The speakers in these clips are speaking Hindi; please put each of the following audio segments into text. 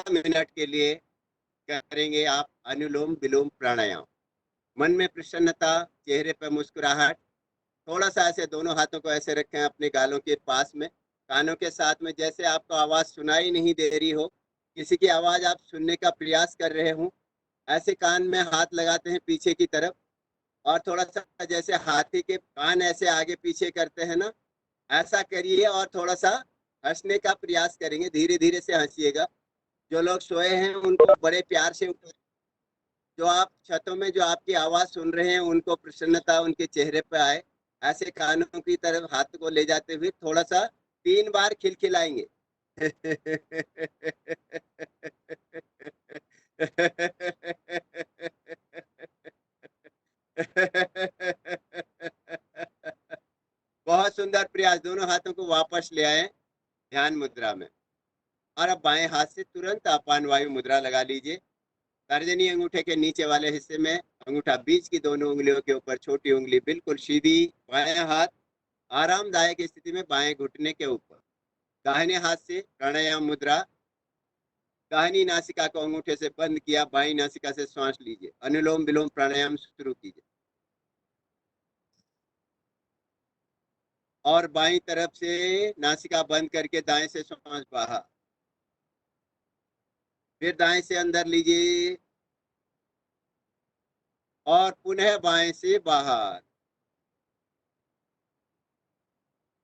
मिनट के लिए करेंगे आप अनुलोम विलोम प्राणायाम। मन में प्रसन्नता, चेहरे पर मुस्कुराहट, थोड़ा सा ऐसे दोनों हाथों को ऐसे रखें अपने गालों के पास में, कानों के साथ में, जैसे आपको आवाज सुनाई नहीं दे रही हो, किसी की आवाज आप सुनने का प्रयास कर रहे हो, ऐसे कान में हाथ लगाते हैं पीछे की तरफ, और थोड़ा सा जैसे हाथी के कान ऐसे आगे पीछे करते हैं ना, ऐसा करिए और थोड़ा सा हंसने का प्रयास करेंगे, धीरे धीरे से हंसिएगा। जो लोग सोए हैं उनको बड़े प्यार से उठाएं। जो आप छतों में जो आपकी आवाज सुन रहे हैं उनको प्रसन्नता उनके चेहरे पे आए, ऐसे कानों की तरफ हाथ को ले जाते हुए थोड़ा सा 3 बार खिलखिलाएंगे। बहुत सुंदर प्रयास। दोनों हाथों को वापस ले आए ध्यान मुद्रा में, और अब बाएं हाथ से तुरंत अपान वायु मुद्रा लगा लीजिए। तर्जनी अंगूठे के नीचे वाले हिस्से में अंगूठा बीच की दोनों उंगलियों के ऊपर, छोटी उंगली बिल्कुल सीधी, बाएं हाथ आरामदायक स्थिति में बाएं घुटने के ऊपर। दाहिने हाथ से प्राणायाम मुद्रा, दाहिनी नासिका को अंगूठे से बंद किया, बाईं नासिका से श्वास लीजिए, अनुलोम विलोम प्राणायाम शुरू कीजिए। और बाईं तरफ से नासिका बंद करके दाएं से श्वास बाहर, फिर दाएं से अंदर लीजिए और पुनः बाएं से बाहर।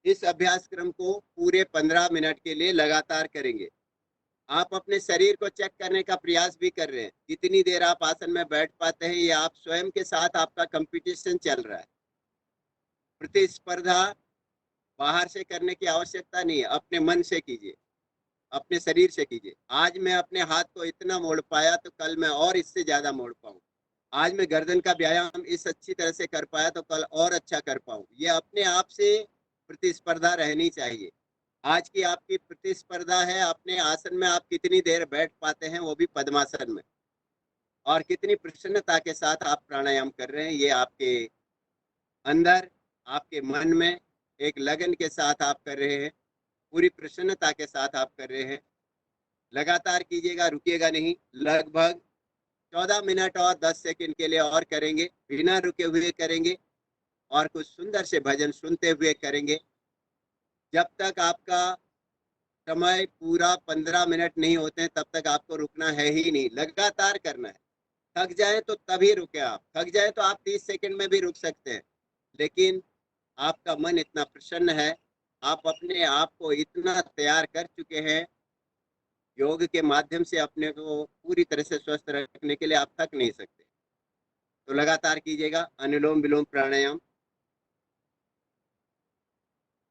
इस अभ्यास क्रम को पूरे 15 मिनट के लिए लगातार करेंगे। आप अपने शरीर को चेक करने का प्रयास भी कर रहे हैं, कितनी देर आप आसन में बैठ पाते हैं, या आप स्वयं के साथ आपका कंपटीशन चल रहा है। प्रतिस्पर्धा बाहर से करने की आवश्यकता नहीं है, अपने मन से कीजिए, अपने शरीर से कीजिए। आज मैं अपने हाथ को इतना मोड़ पाया तो कल मैं और इससे ज्यादा मोड़ पाऊँ। आज मैं गर्दन का व्यायाम इस अच्छी तरह से कर पाया तो कल और अच्छा कर पाऊँ। ये अपने आप से प्रतिस्पर्धा रहनी चाहिए। आज की आपकी प्रतिस्पर्धा है अपने आसन में आप कितनी देर बैठ पाते हैं, वो भी पद्मासन में, और कितनी प्रसन्नता के साथ आप प्राणायाम कर रहे हैं। ये आपके अंदर, आपके मन में एक लगन के साथ आप कर रहे हैं, पूरी प्रसन्नता के साथ आप कर रहे हैं। लगातार कीजिएगा, रुकिएगा नहीं। लगभग 14 मिनट और 10 सेकंड के लिए और करेंगे, बिना रुके हुए करेंगे, और कुछ सुंदर से भजन सुनते हुए करेंगे। जब तक आपका समय पूरा 15 मिनट नहीं होते हैं तब तक आपको रुकना है ही नहीं, लगातार करना है। थक जाए तो तभी रुके। आप थक जाए तो आप 30 सेकंड में भी रुक सकते हैं, लेकिन आपका मन इतना प्रसन्न है, आप अपने आप को इतना तैयार कर चुके हैं योग के माध्यम से अपने को पूरी तरह से स्वस्थ रखने के लिए, आप थक नहीं सकते। तो लगातार कीजिएगा अनुलोम विलोम प्राणायाम।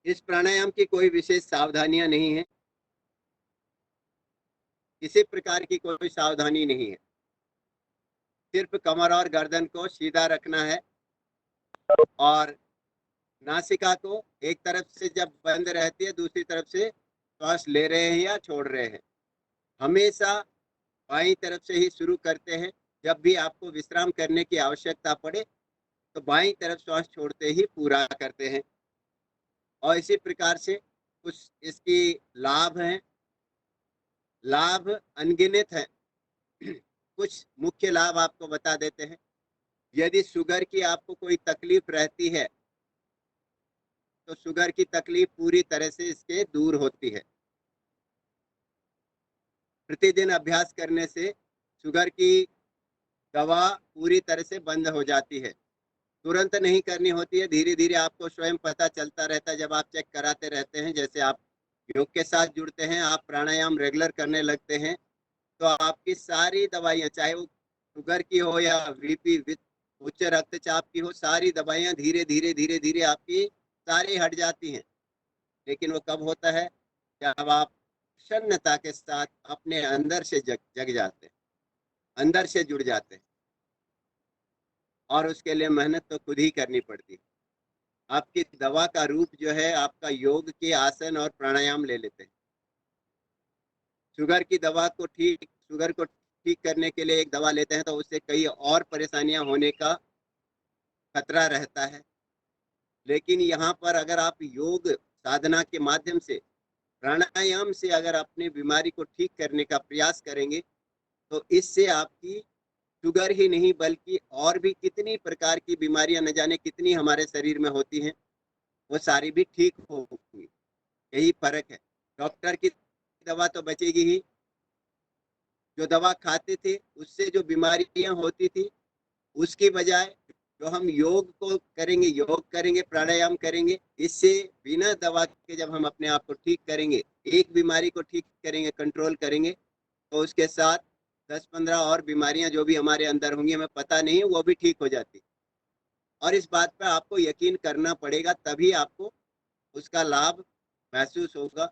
इस प्राणायाम की कोई विशेष सावधानियां नहीं है, किसी प्रकार की कोई सावधानी नहीं है, सिर्फ कमर और गर्दन को सीधा रखना है, और नासिका को एक तरफ से जब बंद रहती है दूसरी तरफ से श्वास ले रहे हैं या छोड़ रहे हैं। हमेशा बाईं तरफ से ही शुरू करते हैं। जब भी आपको विश्राम करने की आवश्यकता पड़े तो बाईं तरफ श्वास छोड़ते ही पूरा करते हैं। और इसी प्रकार से कुछ इसकी लाभ हैं, लाभ अनगिनत हैं। कुछ मुख्य लाभ आपको बता देते हैं। यदि शुगर की आपको कोई तकलीफ रहती है तो शुगर की तकलीफ पूरी तरह से इसके दूर होती है। प्रतिदिन अभ्यास करने से शुगर की दवा पूरी तरह से बंद हो जाती है। तुरंत नहीं करनी होती है, धीरे धीरे आपको स्वयं पता चलता रहता है। जब आप चेक कराते रहते हैं, जैसे आप योग के साथ जुड़ते हैं, आप प्राणायाम रेगुलर करने लगते हैं, तो आपकी सारी दवाइयाँ, चाहे वो शुगर की हो या बीपी उच्च रक्तचाप की हो, सारी दवाइयाँ धीरे धीरे धीरे धीरे आपकी सारी हट जाती हैं। लेकिन वो कब होता है? जब आप प्रसन्नता के साथ अपने अंदर से जग जग जाते हैं, अंदर से जुड़ जाते हैं, और उसके लिए मेहनत तो खुद ही करनी पड़ती है। आपकी दवा का रूप जो है आपका योग के आसन और प्राणायाम ले लेते हैं। शुगर को ठीक करने के लिए एक दवा लेते हैं तो उससे कई और परेशानियां होने का खतरा रहता है। लेकिन यहाँ पर अगर आप योग साधना के माध्यम से प्राणायाम से अगर अपनी बीमारी को ठीक करने का प्रयास करेंगे तो इससे आपकी शुगर ही नहीं बल्कि और भी कितनी प्रकार की बीमारियां न जाने कितनी हमारे शरीर में होती हैं, वो सारी भी ठीक होगी। यही फर्क है। डॉक्टर की दवा तो बचेगी ही, जो दवा खाते थे उससे जो बीमारियां होती थी उसकी बजाय जो हम योग करेंगे, प्राणायाम करेंगे, इससे बिना दवा के जब हम अपने आप को ठीक करेंगे, एक बीमारी को ठीक करेंगे, कंट्रोल करेंगे, तो उसके साथ 10-15 और बीमारियां जो भी हमारे अंदर होंगी हमें पता नहीं है वो भी ठीक हो जाती। और इस बात पर आपको यकीन करना पड़ेगा, तभी आपको उसका लाभ महसूस होगा,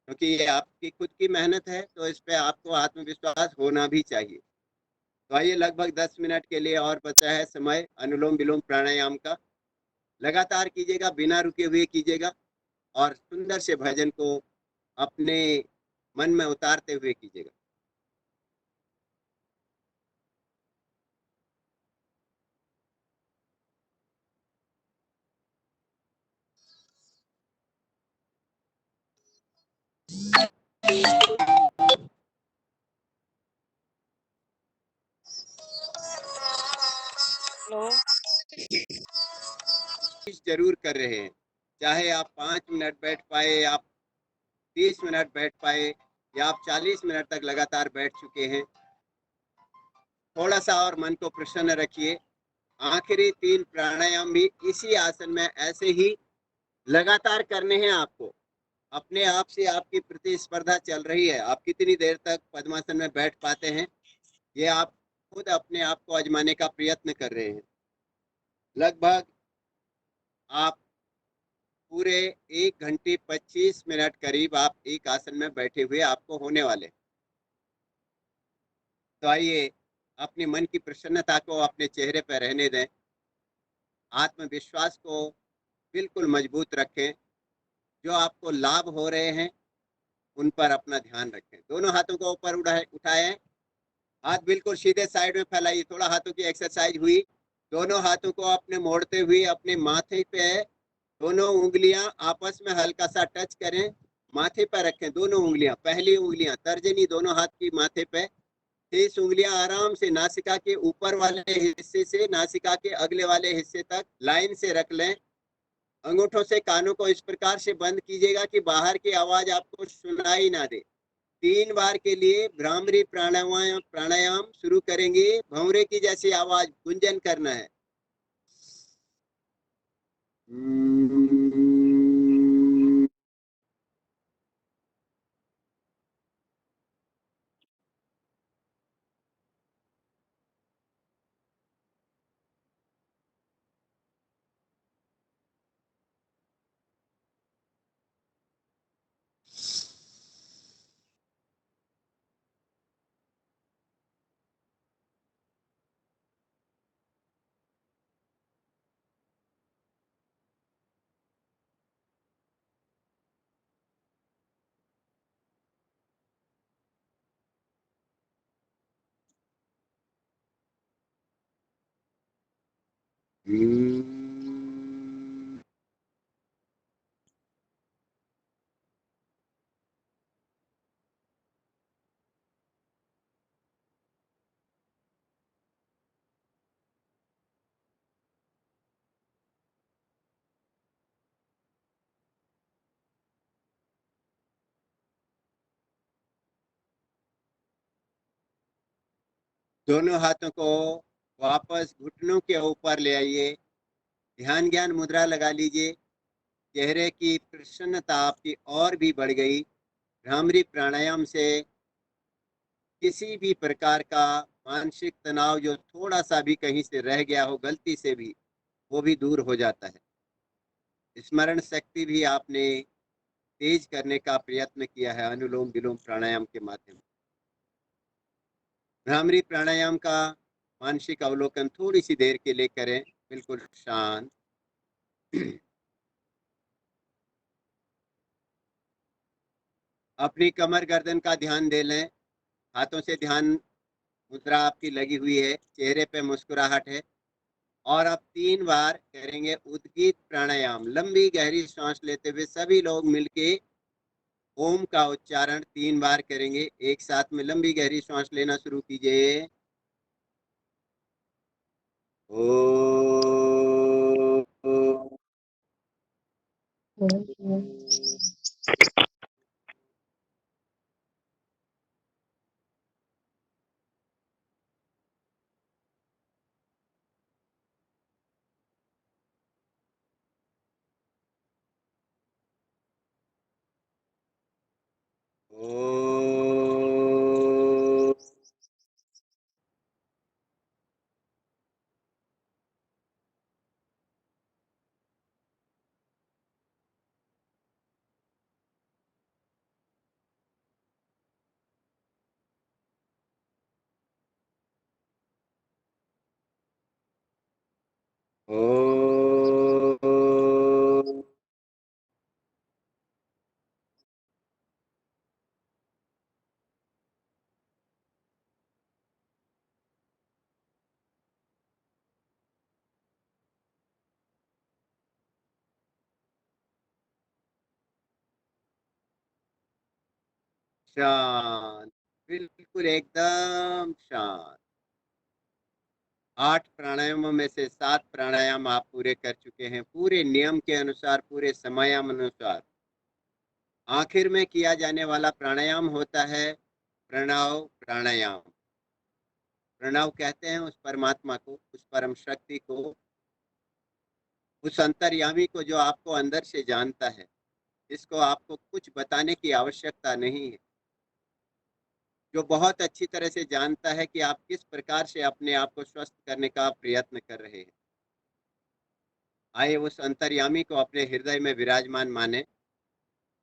क्योंकि ये आपकी खुद की मेहनत है, तो इस पे आपको आत्मविश्वास होना भी चाहिए। तो आइए, लगभग 10 मिनट के लिए और बचा है समय अनुलोम विलोम प्राणायाम का। लगातार कीजिएगा, बिना रुके हुए कीजिएगा और सुंदर से भजन को अपने मन में उतारते हुए कीजिएगा। हेलो। जरूर कर रहे हैं, चाहे आप 5 मिनट बैठ पाए, आप 30 मिनट बैठ पाए, या आप 40 मिनट तक लगातार बैठ चुके हैं, थोड़ा सा और मन को प्रसन्न रखिए। आखिरी 3 प्राणायाम भी इसी आसन में ऐसे ही लगातार करने हैं आपको। अपने आप से आपकी प्रतिस्पर्धा चल रही है, आप कितनी देर तक पद्मासन में बैठ पाते हैं, ये आप खुद अपने आप को आजमाने का प्रयत्न कर रहे हैं। लगभग आप पूरे 1 घंटे 25 मिनट करीब आप एक आसन में बैठे हुए आपको होने वाले। तो आइए, अपने मन की प्रसन्नता को अपने चेहरे पर रहने दें, आत्मविश्वास को बिल्कुल मजबूत रखें, जो आपको लाभ हो रहे हैं उन पर अपना ध्यान रखें। दोनों हाथों को ऊपर उठाएं, हाथ बिल्कुल सीधे साइड में फैलाइए, थोड़ा हाथों की एक्सरसाइज हुई। दोनों हाथों को अपने मोड़ते हुए अपने माथे पे दोनों उंगलियां आपस में हल्का सा टच करें, माथे पर रखें दोनों उंगलियां, पहली उंगलियां तर्जनी दोनों हाथ की माथे पे, 30 उंगलियां आराम से नासिका के ऊपर वाले हिस्से से नासिका के अगले वाले हिस्से तक लाइन से रख लें। अंगूठों से कानों को इस प्रकार से बंद कीजिएगा कि बाहर की आवाज आपको सुनाई ना दे। 3 बार के लिए भ्रामरी प्राणायाम प्राणायाम शुरू करेंगे, भंवरे की जैसी आवाज गुंजन करना है। दोनों हाथों को वापस घुटनों के ऊपर ले आइए, ध्यान ज्ञान मुद्रा लगा लीजिए। चेहरे की प्रसन्नता आपकी और भी बढ़ गई। भ्रामरी प्राणायाम से किसी भी प्रकार का मानसिक तनाव जो थोड़ा सा भी कहीं से रह गया हो गलती से भी, वो भी दूर हो जाता है। स्मरण शक्ति भी आपने तेज करने का प्रयत्न किया है अनुलोम विलोम प्राणायाम के माध्यम से। भ्रामरी प्राणायाम का मानसिक अवलोकन थोड़ी सी देर के लिए करें, बिल्कुल शांत। अपनी कमर गर्दन का ध्यान दे लें, हाथों से ध्यान मुद्रा आपकी लगी हुई है, चेहरे पे मुस्कुराहट है। और अब 3 बार करेंगे उद्गीत प्राणायाम, लंबी गहरी सांस लेते हुए सभी लोग मिलके ओम का उच्चारण 3 बार करेंगे। एक साथ में लंबी गहरी सांस लेना शुरू कीजिए। ओ। ओ। शांत, बिल्कुल एकदम शांत। 8 प्राणायामों में से 7 प्राणायाम आप पूरे कर चुके हैं, पूरे नियम के अनुसार, पूरे समयानुसार। आखिर में किया जाने वाला प्राणायाम होता है प्रणव प्राणायाम। प्रणव कहते हैं उस परमात्मा को, उस परम शक्ति को, उस अंतर्यामी को जो आपको अंदर से जानता है, जिसको आपको कुछ बताने की आवश्यकता नहीं है, जो बहुत अच्छी तरह से जानता है कि आप किस प्रकार से अपने आप को स्वस्थ करने का प्रयत्न कर रहे हैं। आइए उस अंतर्यामी को अपने हृदय में विराजमान माने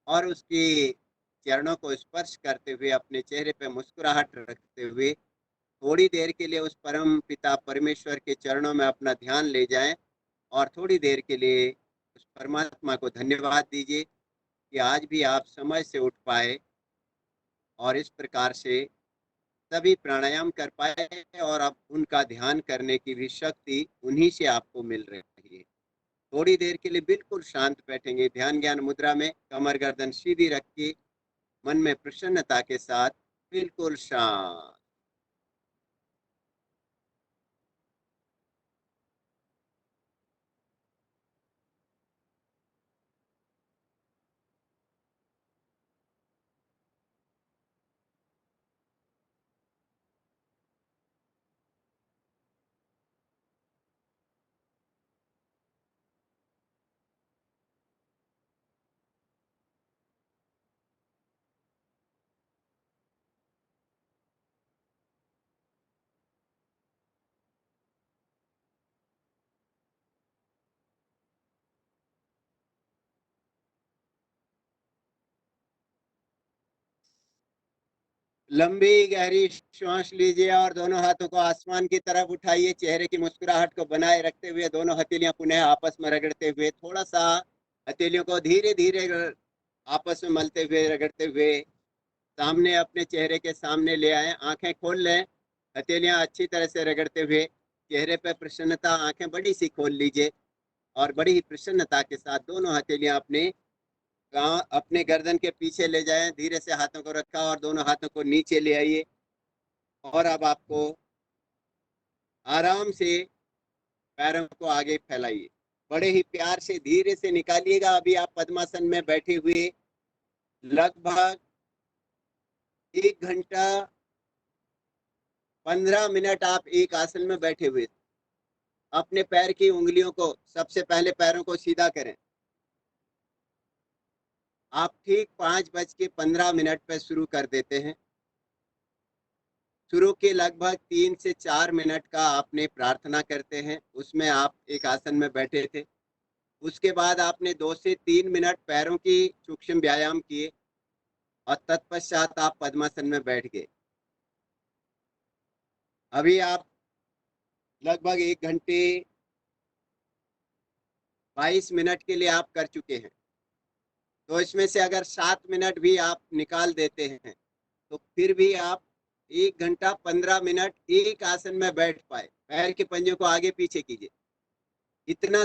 और उसकी चरणों को स्पर्श करते हुए, अपने चेहरे पे मुस्कुराहट रखते हुए थोड़ी देर के लिए उस परम पिता परमेश्वर के चरणों में अपना ध्यान ले जाएं और थोड़ी देर के लिए उस परमात्मा को धन्यवाद दीजिए कि आज भी आप समय से उठ पाए और इस प्रकार से सभी प्राणायाम कर पाए और अब उनका ध्यान करने की भी शक्ति उन्हीं से आपको मिल रही है। थोड़ी देर के लिए बिल्कुल शांत बैठेंगे, ध्यान ज्ञान मुद्रा में, कमर गर्दन सीधी रख के, मन में प्रसन्नता के साथ, बिल्कुल शांत। लंबी गहरी श्वास लीजिए और दोनों हाथों को आसमान की तरफ उठाइए। चेहरे की मुस्कुराहट को बनाए रखते हुए दोनों हथेलियां पुनः आपस में रगड़ते हुए, थोड़ा सा हथेलियों को धीरे धीरे आपस में मलते हुए, रगड़ते हुए सामने अपने चेहरे के सामने ले आए। आंखें खोल लें, हथेलियां अच्छी तरह से रगड़ते हुए, चेहरे पे प्रसन्नता, आंखें बड़ी सी खोल लीजिए और बड़ी ही प्रसन्नता के साथ दोनों हथेलियां अपने गर्दन के पीछे ले जाएं। धीरे से हाथों को रखा और दोनों हाथों को नीचे ले आइए और अब आपको आराम से पैरों को आगे फैलाइए। बड़े ही प्यार से धीरे से निकालिएगा। अभी आप पद्मासन में बैठे हुए लगभग 1 घंटा 15 मिनट आप एक आसन में बैठे हुए। अपने पैर की उंगलियों को, सबसे पहले पैरों को सीधा करें। आप ठीक 5:15 पे शुरू कर देते हैं। शुरू के लगभग 3 से 4 मिनट का आपने प्रार्थना करते हैं, उसमें आप एक आसन में बैठे थे। उसके बाद आपने 2 से 3 मिनट पैरों की सूक्ष्म व्यायाम किए और तत्पश्चात आप पद्मासन में बैठ गए। अभी आप लगभग 1 घंटे 22 मिनट के लिए आप कर चुके हैं। तो इसमें से अगर 7 मिनट भी आप निकाल देते हैं तो फिर भी आप 1 घंटा 15 मिनट एक आसन में बैठ पाए। पैर के पंजे को आगे पीछे कीजिए। इतना